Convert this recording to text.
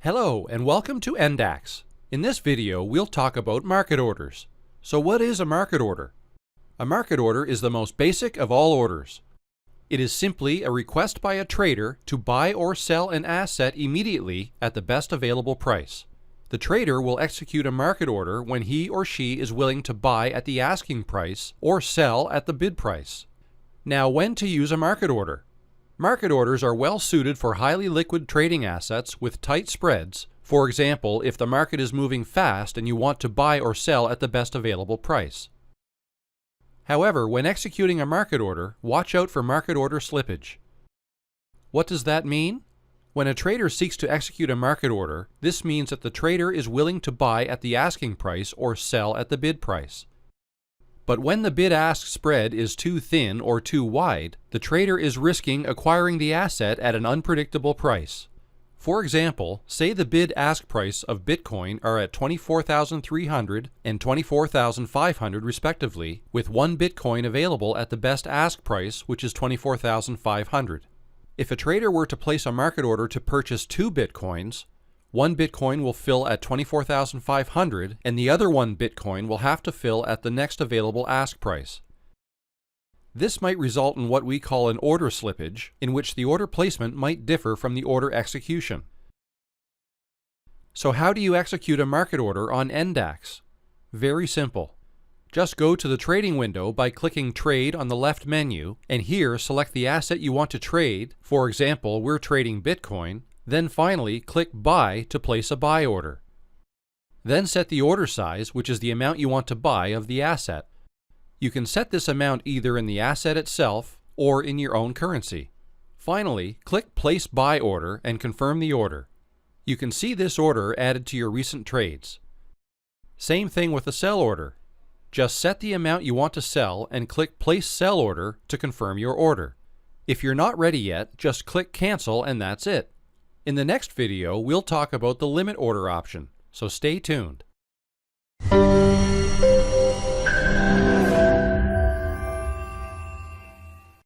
Hello and welcome to NDAX. In this video, we'll talk about market orders. So what is a market order? A market order is the most basic of all orders. It is simply a request by a trader to buy or sell an asset immediately at the best available price. The trader will execute a market order when he or she is willing to buy at the asking price or sell at the bid price. Now, when to use a market order? Market orders are well suited for highly liquid trading assets with tight spreads. For example, if the market is moving fast and you want to buy or sell at the best available price. However, when executing a market order, watch out for market order slippage. What does that mean? When a trader seeks to execute a market order, this means that the trader is willing to buy at the asking price or sell at the bid price. But when the bid-ask spread is too thin or too wide, the trader is risking acquiring the asset at an unpredictable price. For example, say the bid-ask price of Bitcoin are at $24,300 and $24,500 respectively, with one Bitcoin available at the best ask price, which is $24,500. If a trader were to place a market order to purchase 2 Bitcoins, one Bitcoin will fill at $24,500 and the other one Bitcoin will have to fill at the next available ask price. This might result in what we call an order slippage, in which the order placement might differ from the order execution. So how do you execute a market order on NDAX? Very simple. Just go to the trading window by clicking Trade on the left menu, and here select the asset you want to trade. For example, we're trading Bitcoin. Then finally, click Buy to place a buy order. Then set the order size, which is the amount you want to buy of the asset. You can set this amount either in the asset itself or in your own currency. Finally, click Place Buy Order and confirm the order. You can see this order added to your recent trades. Same thing with the sell order. Just set the amount you want to sell and click Place Sell Order to confirm your order. If you're not ready yet, just click Cancel and that's it. In the next video, we'll talk about the limit order option, so stay tuned.